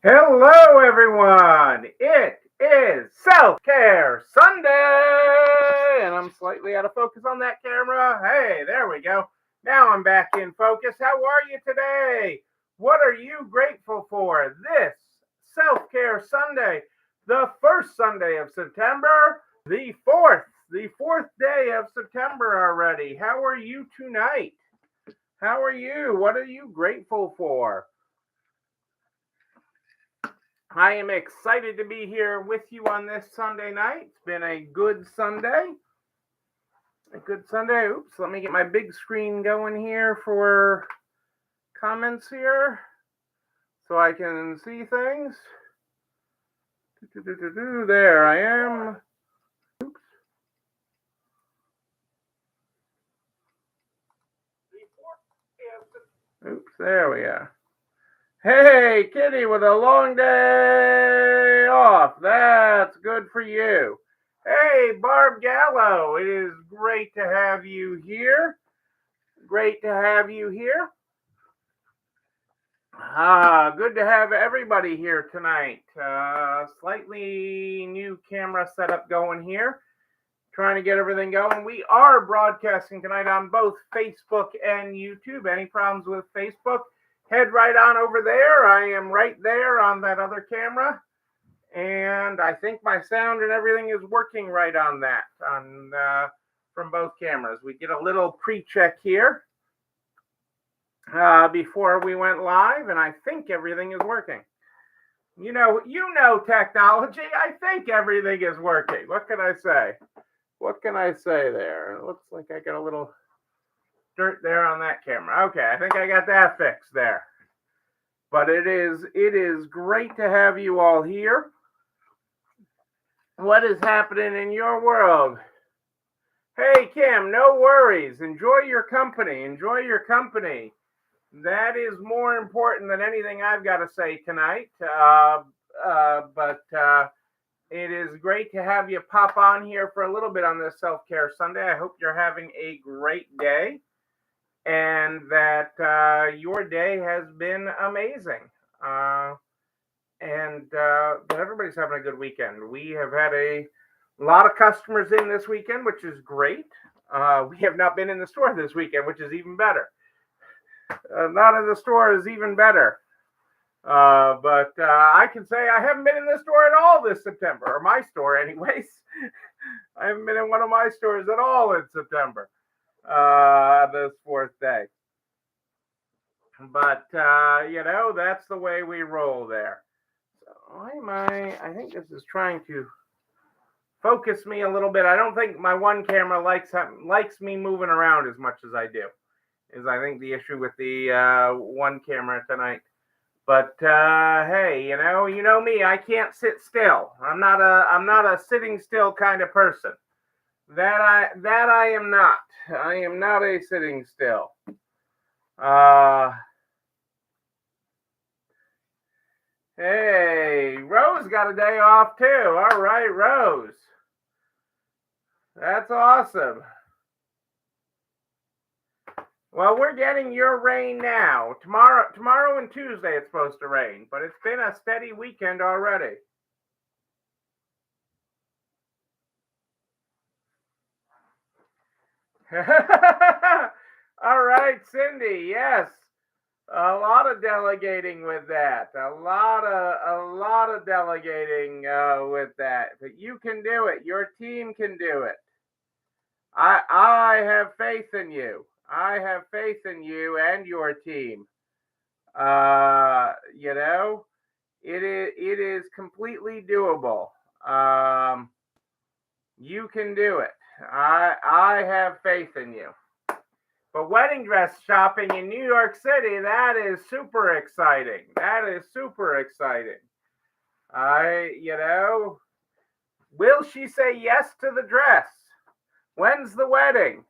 Hello, everyone. It is Self Care Sunday, and I'm slightly out of focus on that camera. Hey, there we go. Now I'm back in focus. How are you today? What are you grateful for this Self Care Sunday, the first Sunday of September, the fourth day of September already? How are you tonight? How are you? What are you grateful for? I am excited to be here with you on this Sunday night. It's been a good Sunday. A good Sunday. Oops, let me get my big screen going here for comments here so I can see things. There I am. Oops, there we are. Hey, Kitty with a long day off. That's good for you. Hey, Barb Gallo, it is great to have you here. Great to have you here. Good to have everybody here tonight. Slightly new camera setup going here. Trying to get everything going. We are broadcasting tonight on both Facebook and YouTube. Any problems with Facebook? Head right on over there. I am right there on that other camera. And I think my sound and everything is working right on that from both cameras. We get a little pre-check here before we went live, and I think everything is working. You know technology. I think everything is working. What can I say? What can I say there? It looks like I got a little dirt there on that camera. Okay, I think I got that fixed there. But it is great to have you all here. What is happening in your world? Hey, Kim, no worries. Enjoy your company. Enjoy your company. That is more important than anything I've got to say tonight. But it is great to have you pop on here for a little bit on this Self-Care Sunday. I hope you're having a great day and that your day has been amazing. And that everybody's having a good weekend. We have had a lot of customers in this weekend, which is great. We have not been in the store this weekend, which is even better. Not in the store is even better. But I can say I haven't been in the store at all this September, or my store, anyways. I haven't been in one of my stores at all in September, this fourth day. But that's the way we roll there. So why am I think this is trying to focus me a little bit. I don't think my one camera likes me moving around as much as I do. Is I think the issue with the one camera tonight. But hey, you know me. I can't sit still. I'm not a sitting still kind of person. That I am not. I am not a sitting still. Hey, Rose got a day off too. All right, Rose. That's awesome. Well, we're getting your rain now. Tomorrow and Tuesday it's supposed to rain, but it's been a steady weekend already. All right, Cindy. Yes, a lot of delegating with that. A lot of delegating with that. But you can do it. Your team can do it. I have faith in you. I have faith in you and your team. It is completely doable. You can do it. I have faith in you. But wedding dress shopping in New York City, that is super exciting. That is super exciting. Will she say yes to the dress? When's the wedding?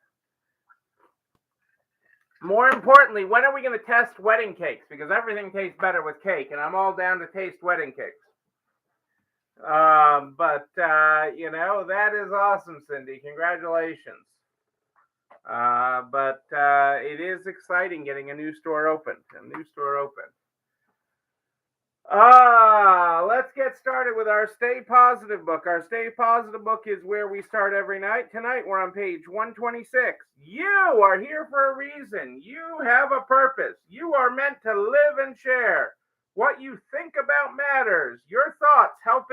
More importantly, when are we going to test wedding cakes? Because everything tastes better with cake, and I'm all down to taste wedding cakes. That is awesome, Cindy. Congratulations. But it is exciting getting a new store open. Let's get started with our Stay Positive book. Our Stay Positive book is where we start every night. Tonight we're on page 126. You are here for a reason. You have a purpose. You are meant to live and share. What you think about matters. Your thoughts help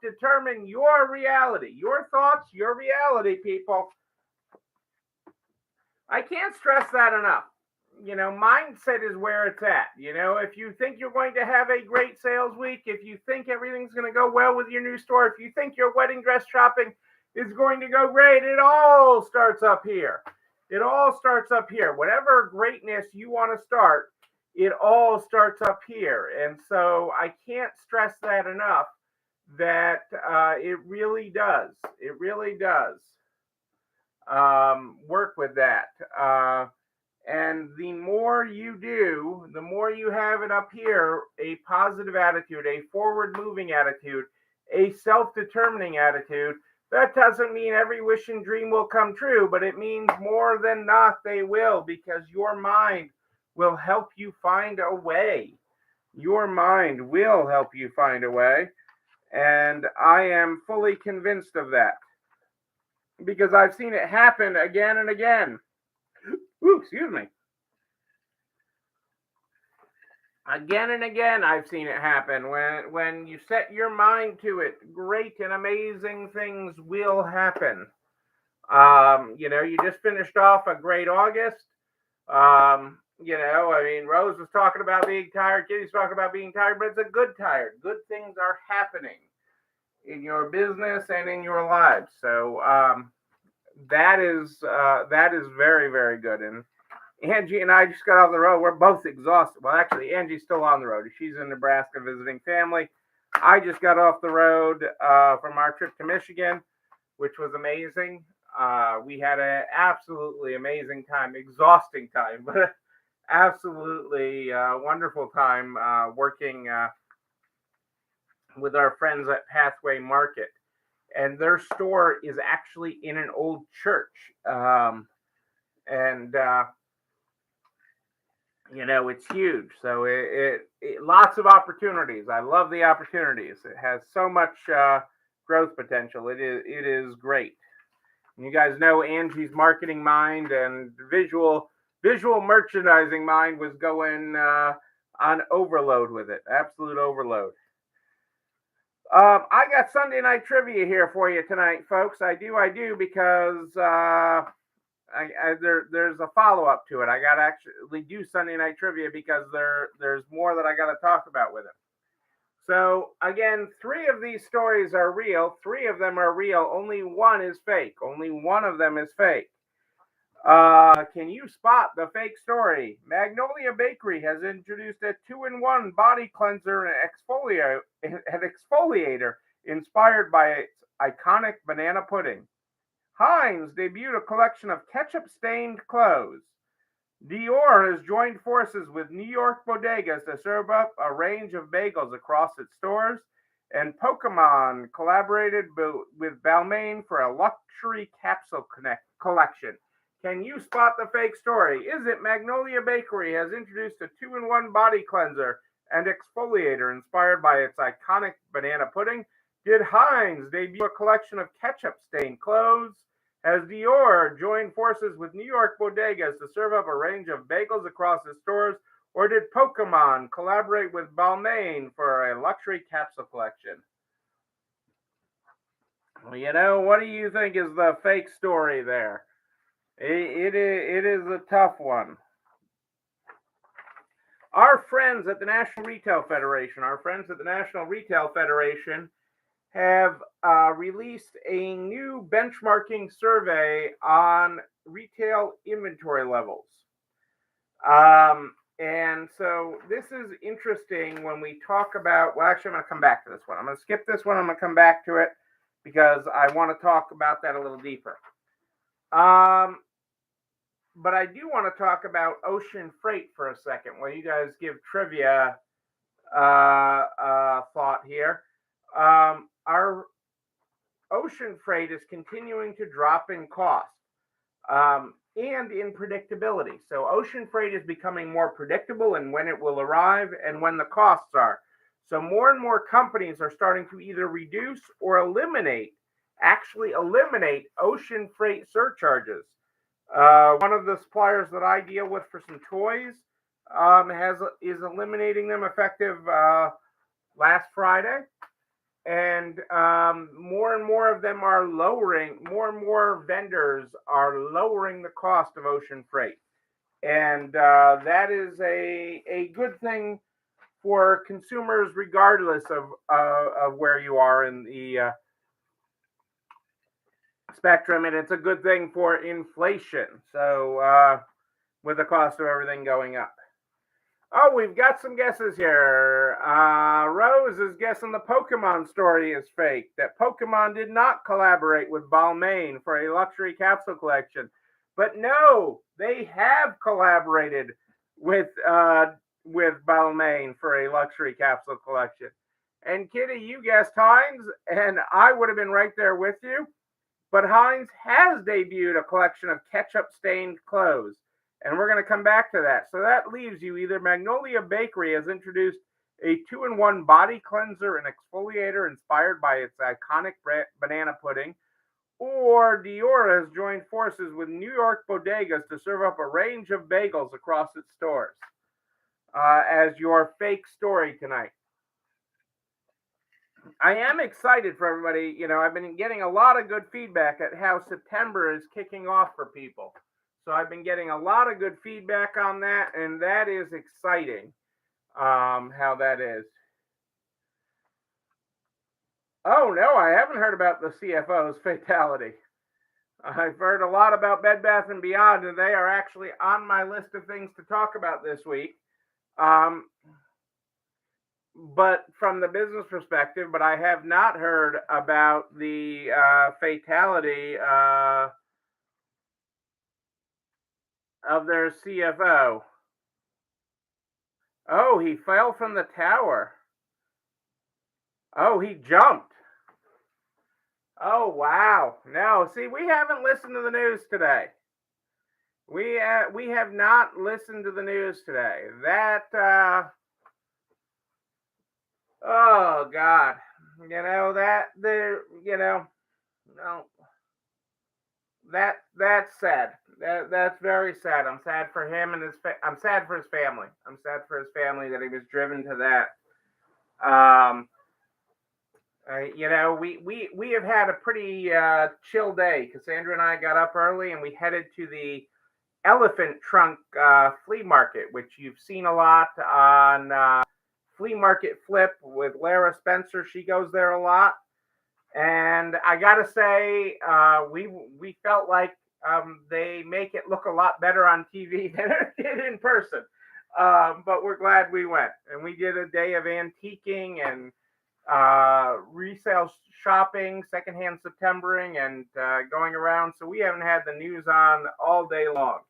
determine your reality. Your thoughts, your reality, people. I can't stress that enough. Mindset is where it's at. If you think you're going to have a great sales week, if you think everything's going to go well with your new store, if you think your wedding dress shopping is going to go great, it all starts up here. It all starts up here. Whatever greatness you want to start, it all starts up here. And so I can't stress that enough, that it really does. It really does work with that. And the more you do, the more you have it up here, a positive attitude, a forward moving attitude, a self determining attitude. That doesn't mean every wish and dream will come true, but it means more than not they will, because your mind will help you find a way. Your mind will help you find a way. And I am fully convinced of that, because I've seen it happen again and again. Ooh, excuse me. Again and again, I've seen it happen. When you set your mind to it, great and amazing things will happen. You just finished off a great August. Rose was talking about being tired, Kitty's talking about being tired, but it's a good tired. Good things are happening in your business and in your lives. So that is very, very good. And Angie and I just got off the road. We're both exhausted. Well, actually, Angie's still on the road. She's in Nebraska visiting family. I just got off the road from our trip to Michigan, which was amazing. We had an absolutely amazing time, exhausting time, but absolutely wonderful time working with our friends at Pathway Market. And their store is actually in an old church. It's huge. So it lots of opportunities. I love the opportunities. It has so much growth potential. It is great. And you guys know Angie's marketing mind and visual merchandising mind was going on overload with it. Absolute overload. I got Sunday night trivia here for you tonight, folks. I do because there's a follow up to it. I got to actually do Sunday night trivia because there's more that I got to talk about with it. So again, 3 of these stories are real. 3 of them are real. Only one is fake. Only one of them is fake. Can you spot the fake story? Magnolia Bakery has introduced a 2-in-1 body cleanser and exfoliator inspired by its iconic banana pudding. Heinz debuted a collection of ketchup-stained clothes. Dior has joined forces with New York bodegas to serve up a range of bagels across its stores. And Pokemon collaborated with Balmain for a luxury capsule collection. Can you spot the fake story? Is it Magnolia Bakery has introduced a 2-in-1 body cleanser and exfoliator inspired by its iconic banana pudding? Did Heinz debut a collection of ketchup-stained clothes? Has Dior joined forces with New York bodegas to serve up a range of bagels across its stores? Or did Pokemon collaborate with Balmain for a luxury capsule collection? Well, what do you think is the fake story there? It is a tough one. Our friends at the National Retail Federation, have released a new benchmarking survey on retail inventory levels. And so this is interesting when we talk about, well, actually, I'm going to come back to this one. I'm going to skip this one. I'm going to come back to it because I want to talk about that a little deeper. But I do want to talk about ocean freight for a second while you guys give trivia thought here. Our ocean freight is continuing to drop in cost and in predictability. So ocean freight is becoming more predictable in when it will arrive and when the costs are. So more and more companies are starting to either reduce or actually eliminate ocean freight surcharges. One of the suppliers that I deal with for some toys is eliminating them effective last Friday, and more and more of them are lowering. More and more vendors are lowering the cost of ocean freight, and that is a good thing for consumers, regardless of where you are in the spectrum, and it's a good thing for inflation. So with the cost of everything going up. Oh, we've got some guesses here. Rose is guessing the Pokemon story is fake, that Pokemon did not collaborate with Balmain for a luxury capsule collection. But no, they have collaborated with Balmain for a luxury capsule collection. And Kitty, you guessed Heinz, and I would have been right there with you. But Heinz has debuted a collection of ketchup stained clothes. And we're going to come back to that. So that leaves you either Magnolia Bakery has introduced a 2-in-1 body cleanser and exfoliator inspired by its iconic banana pudding, or Dior has joined forces with New York bodegas to serve up a range of bagels across its stores as your fake story tonight. I am excited for everybody. You know, I've been getting a lot of good feedback at how September is kicking off for people. So I've been getting a lot of good feedback on that, and that is exciting, how that is. Oh, no, I haven't heard about the CFO's fatality. I've heard a lot about Bed Bath & Beyond, and they are actually on my list of things to talk about this week. But from the business perspective, but I have not heard about the fatality of their CFO. Oh, he fell from the tower. Oh, he jumped. Oh, wow. No, see, we haven't listened to the news today. We have not listened to the news today. That oh God, you know that there, no, that's sad. That's very sad. I'm sad for him and I'm sad for his family. I'm sad for his family that he was driven to that. We have had a pretty chill day. Cassandra and I got up early and we headed to the Elephant Trunk flea market, which you've seen a lot on Flea Market Flip with Lara Spencer. She goes there a lot. And I gotta say, we felt like they make it look a lot better on TV than it did in person. But we're glad we went, and we did a day of antiquing and resale shopping, secondhand Septembering, and going around. So we haven't had the news on all day long.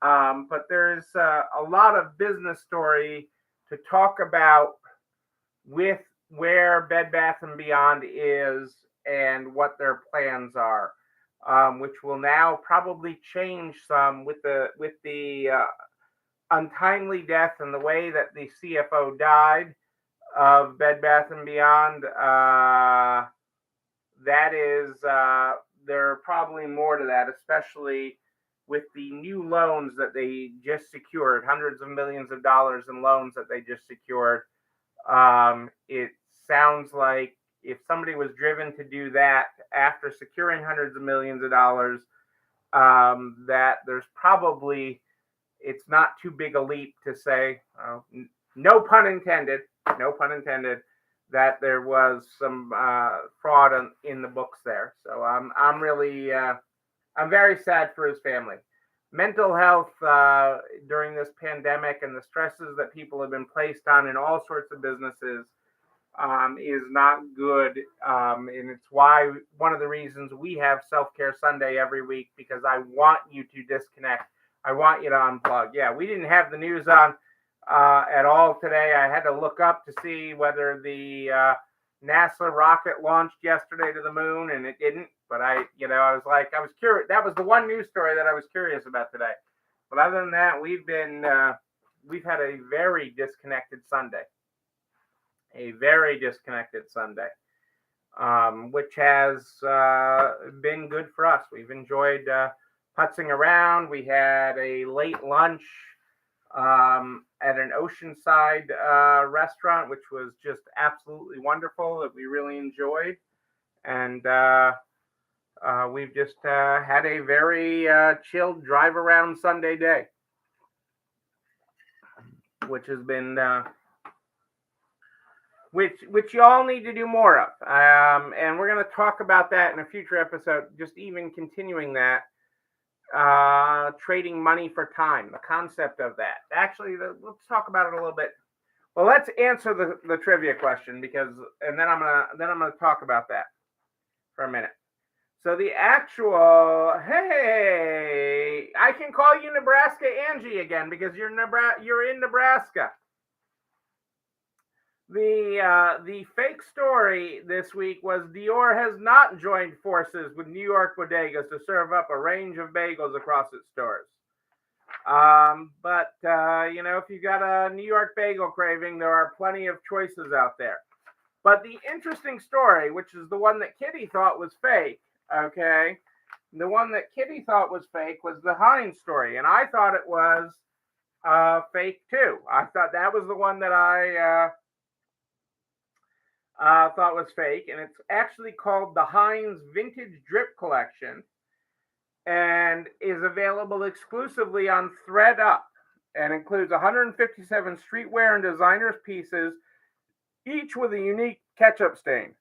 But there's a lot of business story to talk about with where Bed Bath & Beyond is and what their plans are, which will now probably change some with the untimely death and the way that the CFO died of Bed Bath & Beyond. That is, there are probably more to that, especially with the new loans that they just secured, hundreds of millions of dollars in loans that they just secured. It sounds like if somebody was driven to do that after securing hundreds of millions of dollars, that there's probably, it's not too big a leap to say, no pun intended, that there was some fraud in the books there. So I'm really, I'm very sad for his family. Mental health during this pandemic and the stresses that people have been placed on in all sorts of businesses is not good. And it's why one of the reasons we have Self-Care Sunday every week, because I want you to disconnect. I want you to unplug. Yeah, we didn't have the news on at all today. I had to look up to see whether the NASA rocket launched yesterday to the moon, and it didn't. But I was curious. That was the one news story that I was curious about today. But other than that, we've had a very disconnected Sunday. a very disconnected Sunday, which has been good for us. We've enjoyed putzing around. We had a late lunch at an oceanside restaurant, which was just absolutely wonderful, that we really enjoyed. And we've just had a very chilled drive around Sunday day, which has been which you all need to do more of. And we're going to talk about that in a future episode, just even continuing that, trading money for time, the concept of that. Actually, let's talk about it a little bit. Well, let's answer the trivia question, and then I'm gonna talk about that for a minute. So the actual, hey, I can call you Nebraska Angie again because you're in Nebraska. The fake story this week was Dior has not joined forces with New York bodegas to serve up a range of bagels across its stores. But if you got a New York bagel craving, there are plenty of choices out there. But the interesting story, which is the one that Kitty thought was fake, okay, the one that Kitty thought was fake was the Heinz story, and I thought it was fake too. I thought that was the one that I thought was fake, and it's actually called the Heinz Vintage Drip Collection, and is available exclusively on ThredUp, and includes 157 streetwear and designers pieces, each with a unique ketchup stain.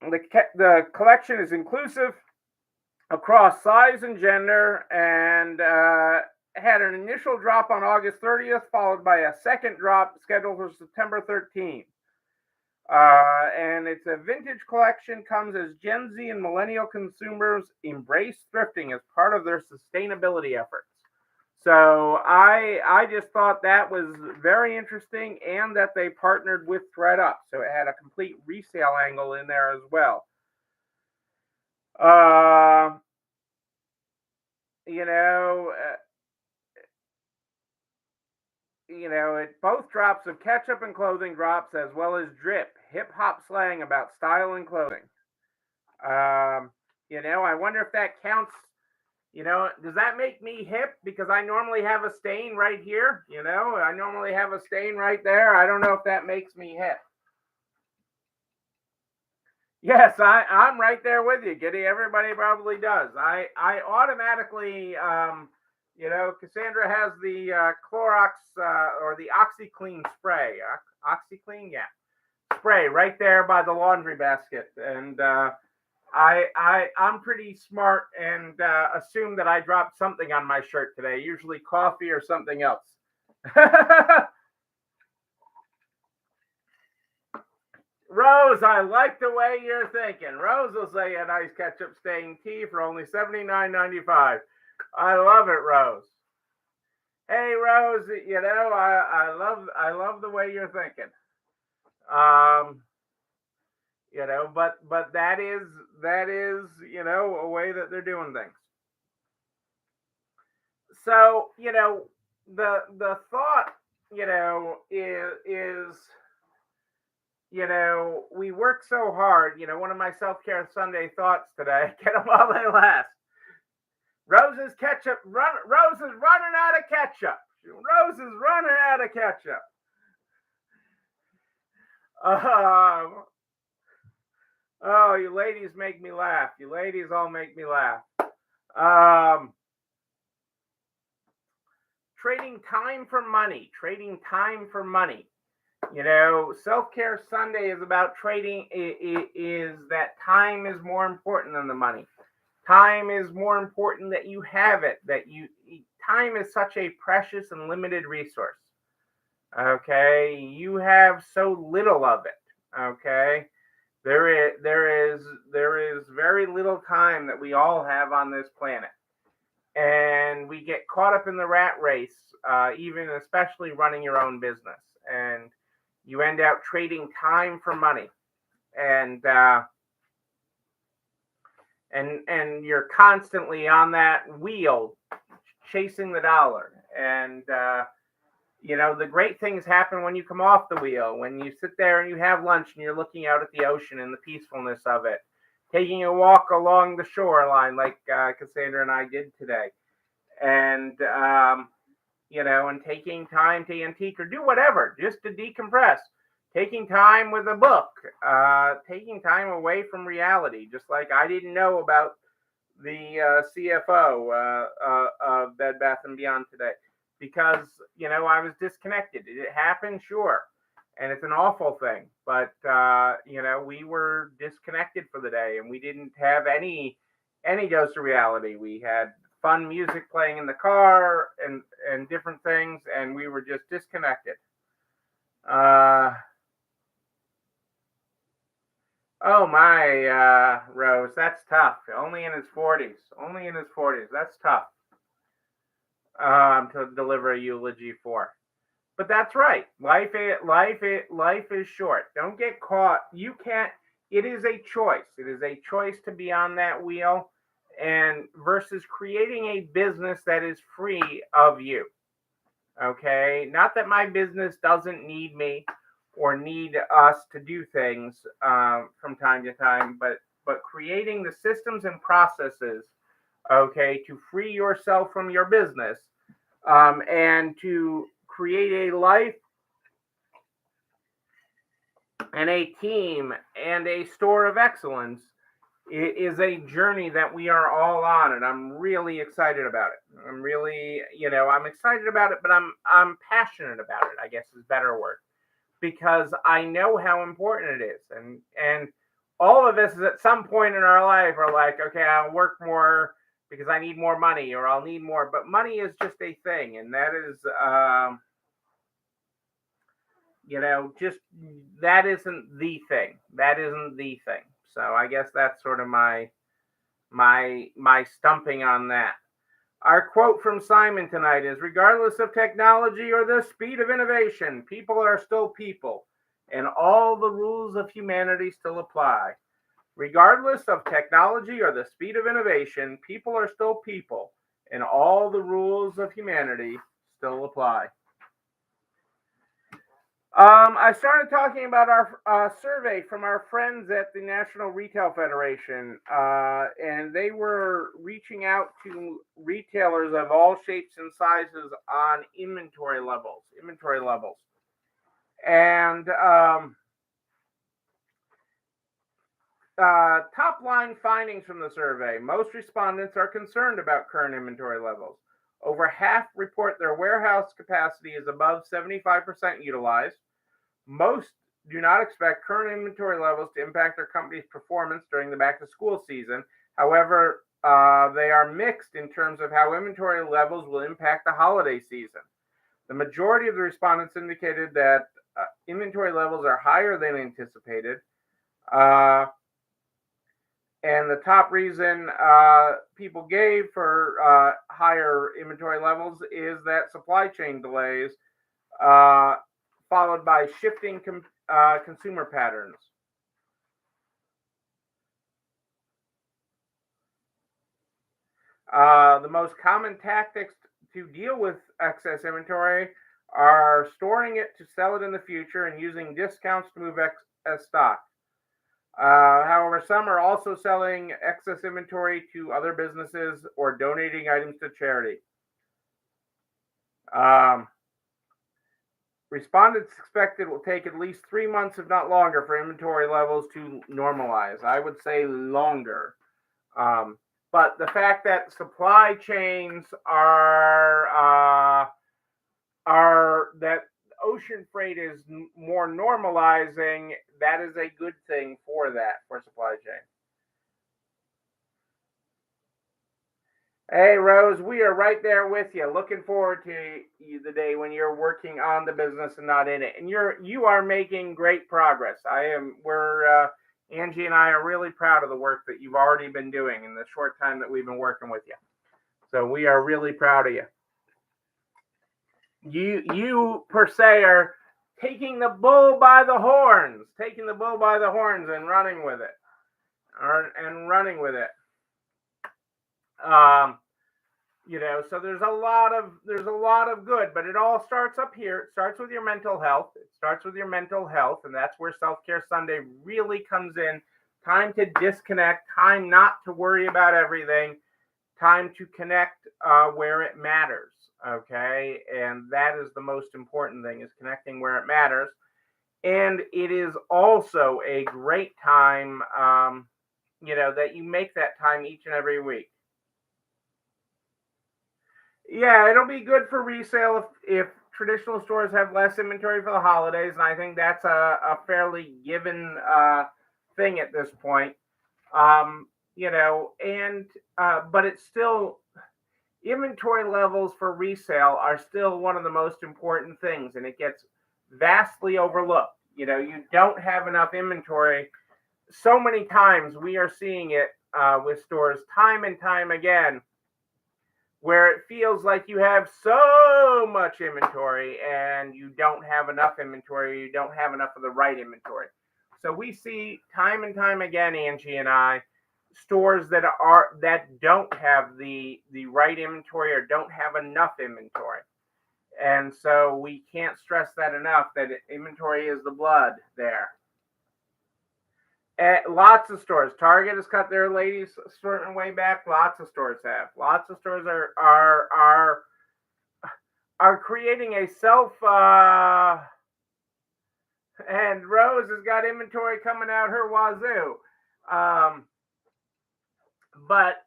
The collection is inclusive across size and gender, and had an initial drop on August 30th, followed by a second drop scheduled for September 13th. And it's a vintage collection, comes as Gen Z and millennial consumers embrace thrifting as part of their sustainability efforts. So I just thought that was very interesting, and that they partnered with ThredUp, so it had a complete resale angle in there as well. Both drops of ketchup and clothing drops, as well as drip, hip hop slang about style and clothing. I wonder if that counts. Does that make me hip? Because I normally have a stain right here. I normally have a stain right there. I don't know if that makes me hip. Yes, I'm right there with you, Giddy. Everybody probably does. I automatically, Cassandra has the Clorox or the OxiClean spray. OxiClean, yeah, spray right there by the laundry basket, and I'm pretty smart and assume that I dropped something on my shirt today, usually coffee or something else. Rose, I like the way you're thinking. Rose will say a nice ketchup stained tea for only $79.95. I love it, Rose. Hey, Rose, I love the way you're thinking. But that is a way that they're doing things. So, the thought, is we work so hard. One of my self-care Sunday thoughts today, get them while they last. Rose's ketchup, Rose is running out of ketchup. Rose is running out of ketchup. Oh, you ladies make me laugh. You ladies all make me laugh. Trading time for money. Trading time for money. Self-care Sunday is about trading. Is that time is more important than the money. Time is more important that you have it. Time is such a precious and limited resource. Okay, you have so little of it. Okay. There is very little time that we all have on this planet, and we get caught up in the rat race, especially running your own business, and you end up trading time for money, and you're constantly on that wheel chasing the dollar, and The great things happen when you come off the wheel, when you sit there and you have lunch and you're looking out at the ocean and the peacefulness of it, taking a walk along the shoreline like Cassandra and I did today, and and taking time to antique or do whatever just to decompress, taking time with a book, taking time away from reality, just like I didn't know about the CFO of Bed Bath and Beyond today because I was disconnected. Did it happen? Sure, and it's an awful thing, but we were disconnected for the day, and we didn't have any dose of reality. We had fun music playing in the car and different things, and we were just disconnected. Oh my, Rose, that's tough. Only in his 40s. Only in his 40s. That's tough to deliver a eulogy for. But that's right. Life is short. Don't get caught. You can't. It is a choice. It is a choice to be on that wheel, and versus creating a business that is free of you. Okay, not that my business doesn't need me or need us to do things from time to time, but creating the systems and processes, okay, to free yourself from your business and to create a life and a team and a store of excellence is a journey that we are all on, and I'm really excited about it. I'm excited about it, but I'm passionate about it, I guess is a better word, because I know how important it is. And all of us at some point in our life are like, okay, I'll work more because I need more money, or I'll need more, but money is just a thing, and that is just that isn't the thing. That isn't the thing. So I guess that's sort of my stumping on that. Our quote from Simon tonight is, regardless of technology or the speed of innovation, people are still people, and all the rules of humanity still apply. Regardless of technology or the speed of innovation, people are still people, and all the rules of humanity still apply. I started talking about our survey from our friends at the National Retail Federation, and they were reaching out to retailers of all shapes and sizes on inventory levels. And top line findings from the survey: most respondents are concerned about current inventory levels. Over half report their warehouse capacity is above 75% utilized. Most do not expect current inventory levels to impact their company's performance during the back-to-school season. However, they are mixed in terms of how inventory levels will impact the holiday season. The majority of the respondents indicated that inventory levels are higher than anticipated. And the top reason people gave for higher inventory levels is that supply chain delays, followed by shifting consumer patterns. The most common tactics to deal with excess inventory are storing it to sell it in the future and using discounts to move excess stock. However, some are also selling excess inventory to other businesses or donating items to charity. Respondents expect it will take at least 3 months, if not longer, for inventory levels to normalize. I would say longer. But the fact that supply chains are that ocean freight is more normalizing, that is a good thing for supply chain. Hey, Rose, we are right there with you. Looking forward to the day when you're working on the business and not in it. And you are making great progress. Angie and I are really proud of the work that you've already been doing in the short time that we've been working with you. So we are really proud of you. You per se are taking the bull by the horns and running with it. So there's a lot of good, but it all starts up here. It starts with your mental health. And that's where Self-Care Sunday really comes in. Time to disconnect, time not to worry about everything, time to connect where it matters. Okay, and that is the most important thing, is connecting where it matters. And it is also a great time, that you make that time each and every week. Yeah, it'll be good for resale if traditional stores have less inventory for the holidays, and I think that's a fairly given thing at this point. And but it's still, inventory levels for resale are still one of the most important things, and it gets vastly overlooked. You don't have enough inventory. So many times we are seeing it with stores time and time again, where it feels like you have so much inventory and you don't have enough inventory, you don't have enough of the right inventory. So we see time and time again, Angie and I, stores that don't have the right inventory or don't have enough inventory. And so we can't stress that enough, that inventory is the blood there. Lots of stores. Target has cut their ladies assortment way back. Lots of stores have. Lots of stores are creating a self. And Rose has got inventory coming out her wazoo. Um, but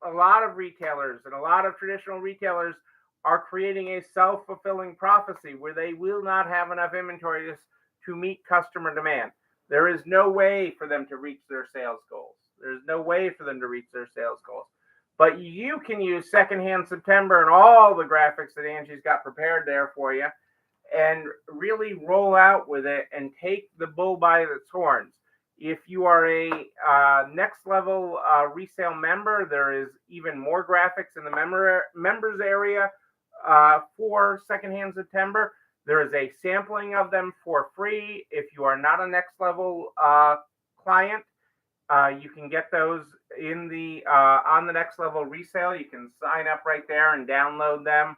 a lot of retailers and a lot of traditional retailers are creating a self-fulfilling prophecy where they will not have enough inventory to meet customer demand. There is no way for them to reach their sales goals. There's no way for them to reach their sales goals. But you can use Secondhand September and all the graphics that Angie's got prepared there for you, and really roll out with it and take the bull by its horns. If you are a next level resale member, there is even more graphics in the members area for Secondhand September. There is a sampling of them for free. If you are not a next level client, you can get those in the on the next level resale. You can sign up right there and download them,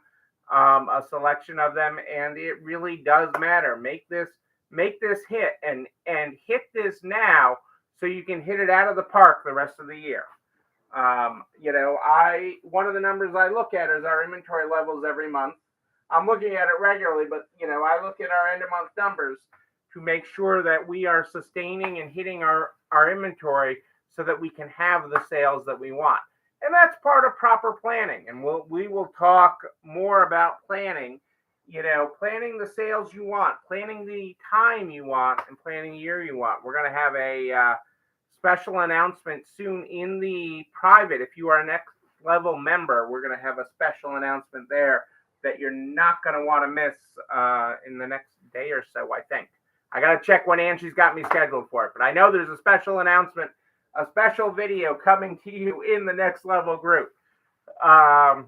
a selection of them, and it really does matter. Make this hit, and hit this now, so you can hit it out of the park the rest of the year. One of the numbers I look at is our inventory levels every month. I'm looking at it regularly, but I look at our end of month numbers to make sure that we are sustaining and hitting our inventory so that we can have the sales that we want. And that's part of proper planning. And we will talk more about planning, planning the sales you want, planning the time you want, and planning the year you want. We're going to have a special announcement soon in the private. If you are a next level member, we're going to have a special announcement there that you're not going to want to miss in the next day or so, I think. I got to check when Angie's got me scheduled for it, but I know there's a special announcement, a special video coming to you in the next level group very,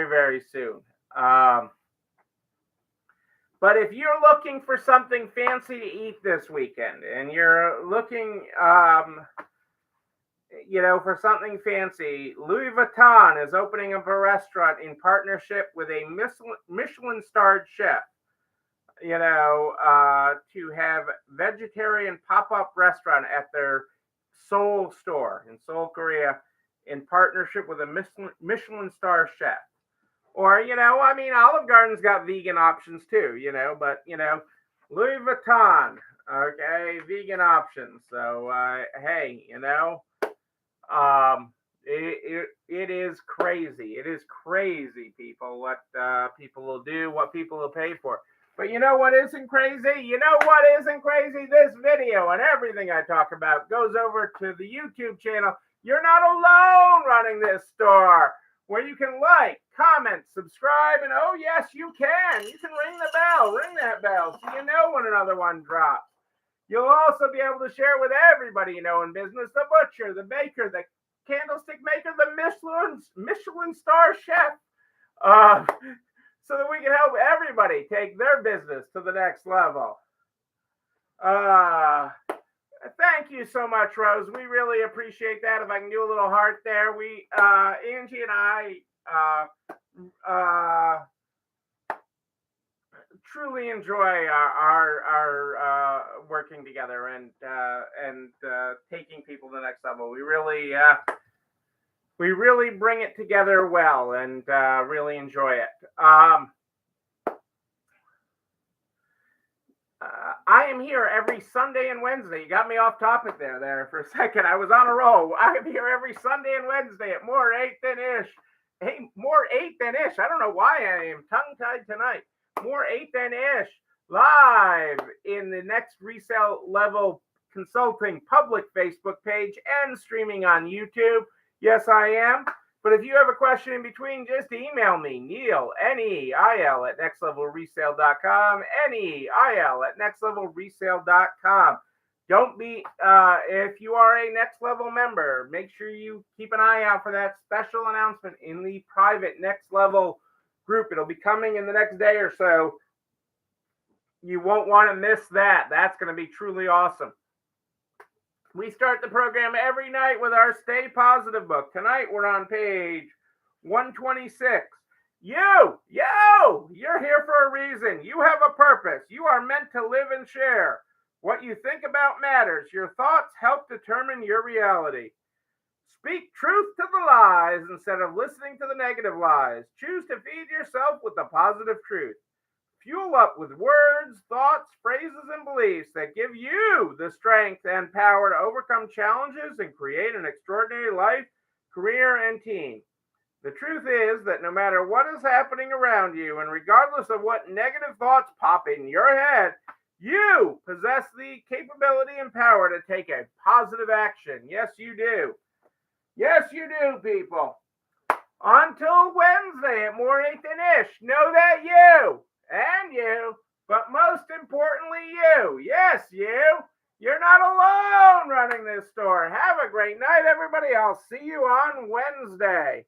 very soon. But if you're looking for something fancy to eat this weekend, and you're looking, for something fancy, Louis Vuitton is opening up a restaurant in partnership with a Michelin-starred chef, to have vegetarian pop-up restaurant at their Seoul store in Seoul, Korea, in partnership with a Michelin-star chef. Or, Olive Garden's got vegan options too, but, Louis Vuitton, okay, vegan options. So, hey, it is crazy. It is crazy, people, what people will do, what people will pay for. But you know what isn't crazy? You know what isn't crazy? This video and everything I talk about goes over to the YouTube channel. You're not alone running this store, where you can like, comment, subscribe, and oh yes, you can. You can ring the bell, ring that bell, so you know when another one drops. You'll also be able to share with everybody you know in business: the butcher, the baker, the candlestick maker, the Michelin star chef, so that we can help everybody take their business to the next level. Thank you so much, Rose. We really appreciate that. If I can do a little heart there, Angie and I, truly enjoy our working together and taking people to the next level. We really bring it together well and really enjoy it. I am here every Sunday and Wednesday. You got me off topic there for a second. I was on a roll. I am here every Sunday and Wednesday at More 8 Than Ish. Hey, More 8 Than Ish. I don't know why I am tongue-tied tonight. More 8 Than Ish. Live in the Next Resale Level Consulting public Facebook page and streaming on YouTube. Yes, I am. But if you have a question in between, just email me, Neil, Neil, at nextlevelresale.com, Neil at nextlevelresale.com. Don't be, if you are a Next Level member, make sure you keep an eye out for that special announcement in the private Next Level group. It'll be coming in the next day or so. You won't want to miss that. That's going to be truly awesome. We start the program every night with our Stay Positive book. Tonight we're on page 126. You're here for a reason. You have a purpose. You are meant to live and share. What you think about matters. Your thoughts help determine your reality. Speak truth to the lies instead of listening to the negative lies. Choose to feed yourself with the positive truth. Fuel up with words, thoughts, phrases, and beliefs that give you the strength and power to overcome challenges and create an extraordinary life, career, and team. The truth is that no matter what is happening around you, and regardless of what negative thoughts pop in your head, you possess the capability and power to take a positive action. Yes, you do. Yes, you do, people. Until Wednesday at More 8 Than Ish, know that you and you, but most importantly, yes, you're not alone running this store. Have a great night, everybody. I'll see you on Wednesday.